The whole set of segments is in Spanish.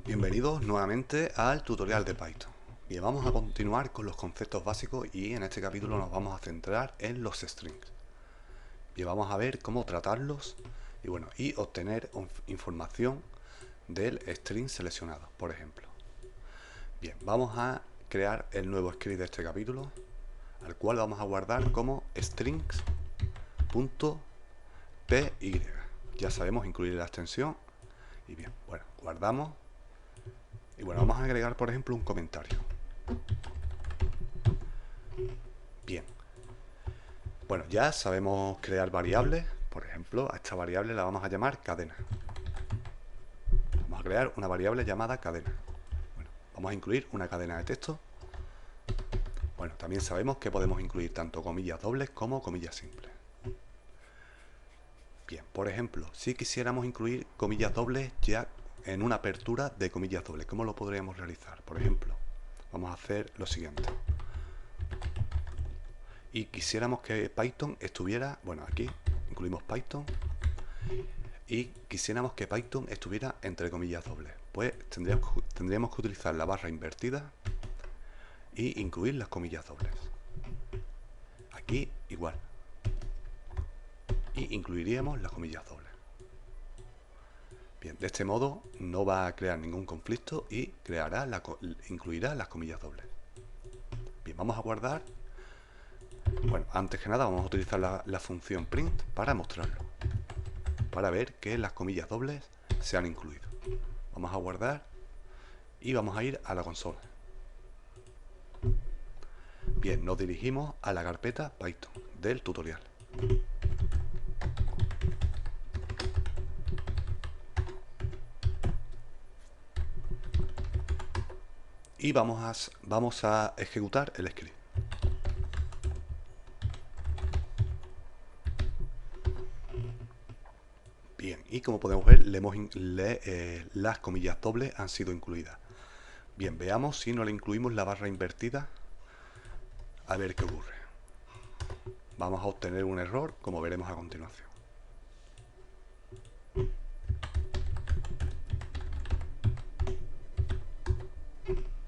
Bienvenidos nuevamente al tutorial de Python. Bien, vamos a continuar con los conceptos básicos y en este capítulo nos vamos a centrar en los strings. Bien, vamos a ver cómo tratarlos y obtener información del string seleccionado, por ejemplo. Bien, vamos a crear el nuevo script de este capítulo, al cual vamos a guardar como strings.py. Ya sabemos incluir la extensión y bien, bueno, guardamos. Y bueno, vamos a agregar, por ejemplo, un comentario. Bien. Bueno, ya sabemos crear variables. Por ejemplo, a esta variable la vamos a llamar cadena. Vamos a crear una variable llamada cadena. Bueno, vamos a incluir una cadena de texto. Bueno, también sabemos que podemos incluir tanto comillas dobles como comillas simples. Bien, por ejemplo, si quisiéramos incluir comillas dobles ya en una apertura de comillas dobles, ¿cómo lo podríamos realizar? Por ejemplo, vamos a hacer lo siguiente. Y quisiéramos que Python estuviera, bueno, aquí incluimos Python, y quisiéramos que Python estuviera entre comillas dobles, pues tendríamos que utilizar la barra invertida y incluir las comillas dobles. Aquí igual. Y incluiríamos las comillas dobles. Bien, de este modo no va a crear ningún conflicto y incluirá las comillas dobles. Bien, vamos a guardar. Bueno, antes que nada vamos a utilizar la función print para mostrarlo, para ver que las comillas dobles se han incluido. Vamos a guardar y vamos a ir a la consola. Bien, nos dirigimos a la carpeta Python del tutorial. Y vamos a ejecutar el script. Bien, y como podemos ver, las comillas dobles han sido incluidas. Bien, veamos si no le incluimos la barra invertida, a ver qué ocurre. Vamos a obtener un error, como veremos a continuación.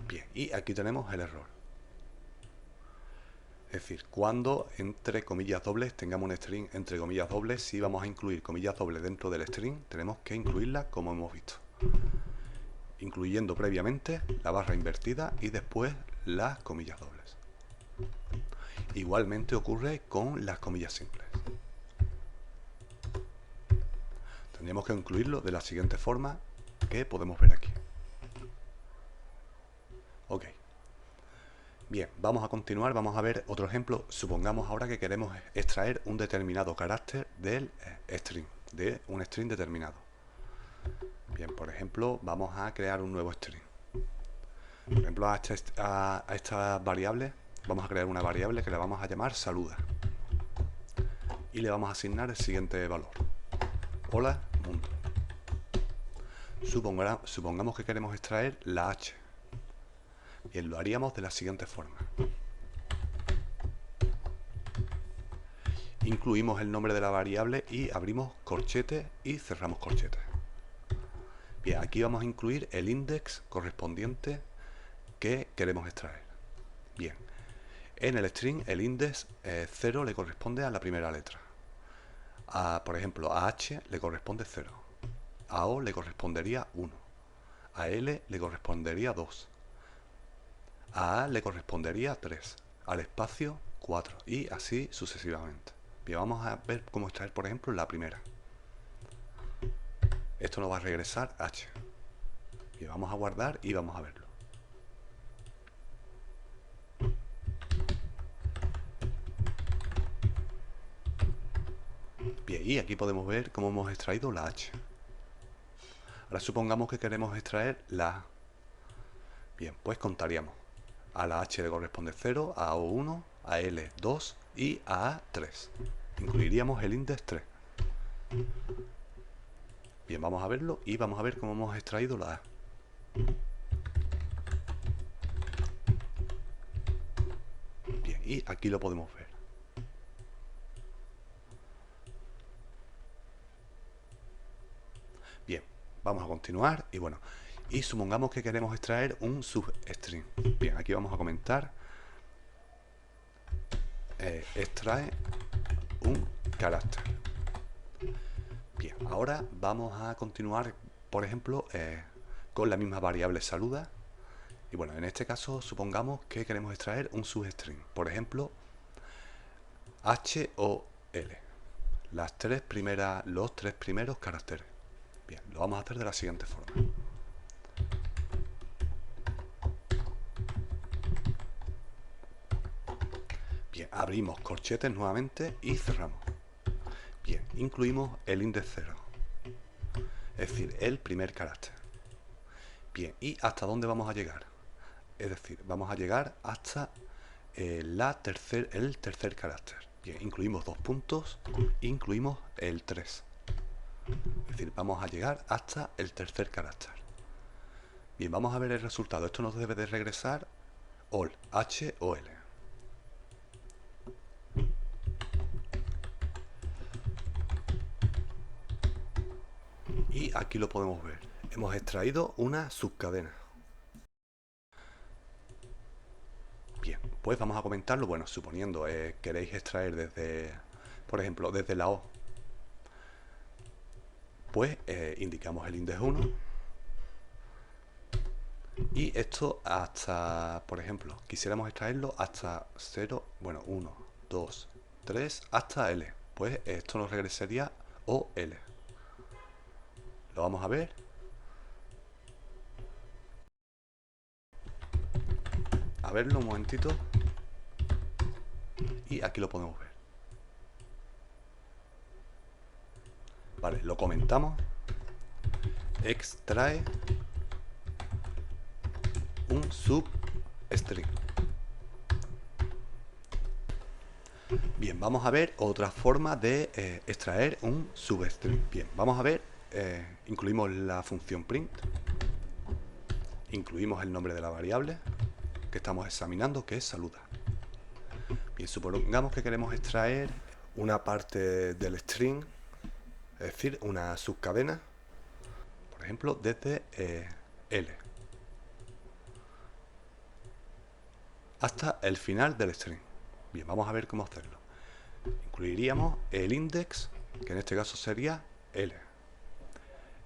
Bien, y aquí tenemos el error. Es decir, cuando entre comillas dobles tengamos un string entre comillas dobles, si vamos a incluir comillas dobles dentro del string, tenemos que incluirlas como hemos visto, incluyendo previamente la barra invertida y después las comillas dobles. Igualmente ocurre con las comillas simples. Tendríamos que incluirlo de la siguiente forma que podemos ver aquí. Ok. Bien, vamos a continuar, vamos a ver otro ejemplo. Supongamos ahora que queremos extraer un determinado carácter del string, de un string determinado. Bien, por ejemplo, vamos a crear un nuevo string. Por ejemplo, a esta variable vamos a crear una variable que le vamos a llamar saluda. Y le vamos a asignar el siguiente valor. Hola, mundo. Supongamos que queremos extraer la h. Bien, lo haríamos de la siguiente forma. Incluimos el nombre de la variable y abrimos corchetes y cerramos corchetes. Bien, aquí vamos a incluir el index correspondiente que queremos extraer. Bien, en el string el index 0 le corresponde a la primera letra. Por ejemplo, a h le corresponde 0. A o le correspondería 1. A l le correspondería 2. A le correspondería 3. Al espacio 4. Y así sucesivamente. Bien, vamos a ver cómo extraer, por ejemplo, la primera. Esto nos va a regresar h. Bien, vamos a guardar y vamos a verlo. Bien, y aquí podemos ver cómo hemos extraído la h. Ahora supongamos que queremos extraer la a. Bien, pues contaríamos. A la h le corresponde 0, a o 1, a l 2 y a a 3. Incluiríamos el index 3. Bien, vamos a verlo y vamos a ver cómo hemos extraído la a. Bien, y aquí lo podemos ver. Bien, vamos a continuar y bueno, y supongamos que queremos extraer un substring. Bien, aquí vamos a comentar extrae un carácter. Bien, ahora vamos a continuar, por ejemplo, con la misma variable saluda. Y bueno, en este caso supongamos que queremos extraer un substring, por ejemplo, H o L, los tres primeros caracteres. Bien, lo vamos a hacer de la siguiente forma. Bien, abrimos corchetes nuevamente y cerramos. Bien, incluimos el índice 0, es decir, el primer carácter. Bien, ¿y hasta dónde vamos a llegar? Es decir, vamos a llegar hasta el tercer carácter. Bien, incluimos dos puntos, incluimos el 3. Es decir, vamos a llegar hasta el tercer carácter. Bien, vamos a ver el resultado. Esto nos debe de regresar all, H o L. Y aquí lo podemos ver. Hemos extraído una subcadena. Bien, pues vamos a comentarlo. Bueno, suponiendo queréis extraer desde, por ejemplo, desde la O, pues indicamos el índice 1. Y esto hasta, por ejemplo, quisiéramos extraerlo hasta 0, bueno, 1, 2, 3, hasta L. Pues esto nos regresaría OL. Lo vamos a ver. A verlo un momentito. Y aquí lo podemos ver. Vale, lo comentamos. Extrae un substring. Bien, vamos a ver otra forma de extraer un substring. Bien, vamos a ver, incluimos la función print, incluimos el nombre de la variable que estamos examinando, que es saluda. Bien, supongamos que queremos extraer una parte del string, es decir, una subcadena, por ejemplo, desde L hasta el final del string. Bien, vamos a ver cómo hacerlo. Incluiríamos el index, que en este caso sería L.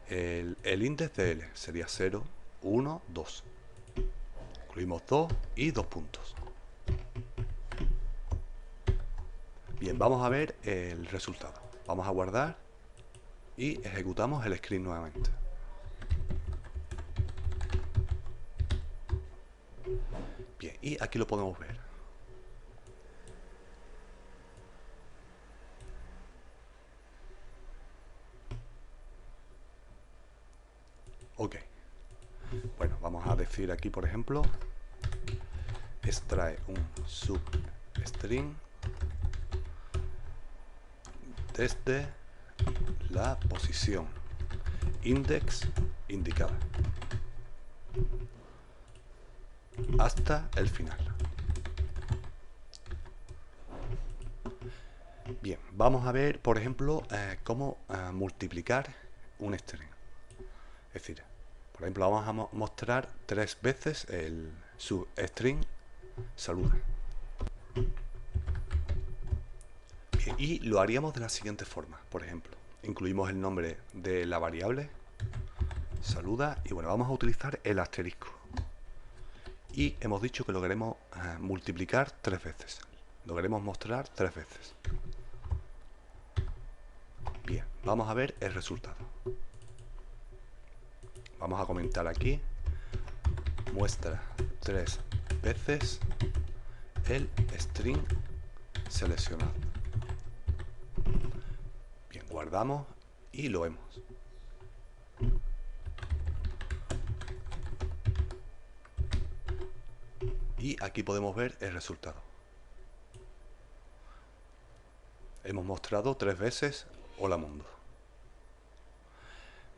El índice de L sería 0, 1, 2. Incluimos 2 y 2 puntos. Bien, vamos a ver el resultado. Vamos a guardar y ejecutamos el script nuevamente. Bien, y aquí lo podemos ver. Ok. Bueno, vamos a decir aquí, por ejemplo, extrae un substring desde la posición index indicada hasta el final. Bien, vamos a ver, por ejemplo, cómo multiplicar un string. Es decir, por ejemplo, vamos a mostrar 3 veces el substring saluda. Bien, y lo haríamos de la siguiente forma. Por ejemplo, incluimos el nombre de la variable saluda y bueno, vamos a utilizar el asterisco. Y hemos dicho que lo queremos multiplicar 3 veces. Lo queremos mostrar 3 veces. Bien, vamos a ver el resultado. Vamos a comentar aquí. Muestra 3 veces el string seleccionado. Bien, guardamos y lo vemos. Y aquí podemos ver el resultado. Hemos mostrado 3 veces hola mundo.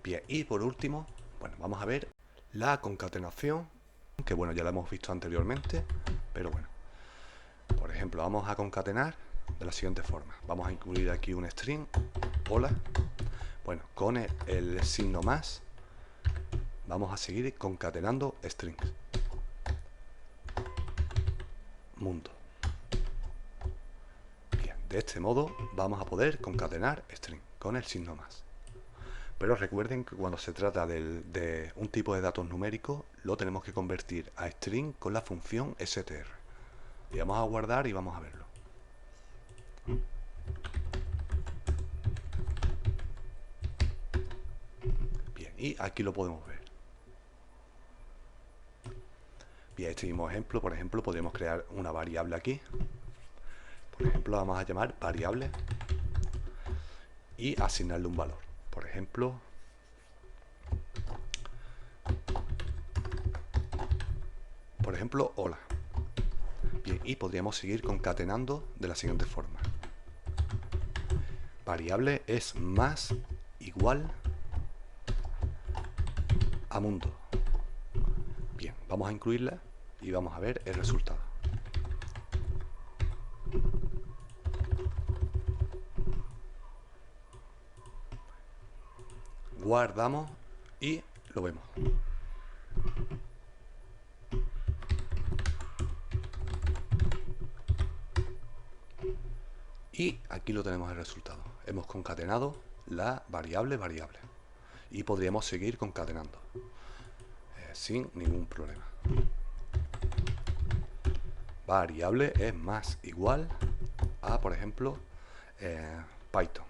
Bien, y por último, bueno, vamos a ver la concatenación, que bueno, ya la hemos visto anteriormente, pero bueno. Por ejemplo, vamos a concatenar de la siguiente forma. Vamos a incluir aquí un string, hola. Bueno, con el signo más, vamos a seguir concatenando strings. Mundo. Bien, de este modo vamos a poder concatenar string con el signo más. Pero recuerden que cuando se trata de un tipo de datos numéricos, lo tenemos que convertir a string con la función str. Y vamos a guardar y vamos a verlo. Bien, y aquí lo podemos ver. Bien, este mismo ejemplo, por ejemplo, podríamos crear una variable aquí. Por ejemplo, vamos a llamar variable y asignarle un valor. Por ejemplo, hola. Bien, y podríamos seguir concatenando de la siguiente forma. Variable es más igual a mundo. Bien, vamos a incluirla y vamos a ver el resultado. Guardamos y lo vemos. Y aquí lo tenemos el resultado. Hemos concatenado la variable y podríamos seguir concatenando sin ningún problema. Variable es más igual a, por ejemplo, Python.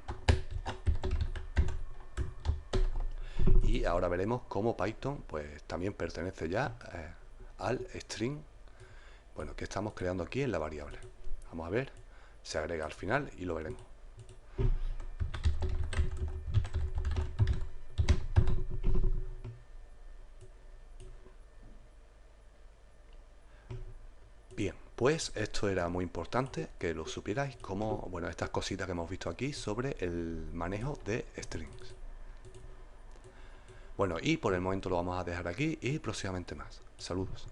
Y ahora veremos cómo Python pues también pertenece ya al string, bueno, que estamos creando aquí en la variable. Vamos a ver, se agrega al final y lo veremos. Bien, pues esto era muy importante que lo supierais, como, bueno, estas cositas que hemos visto aquí sobre el manejo de strings. Bueno, y por el momento lo vamos a dejar aquí y próximamente más. Saludos.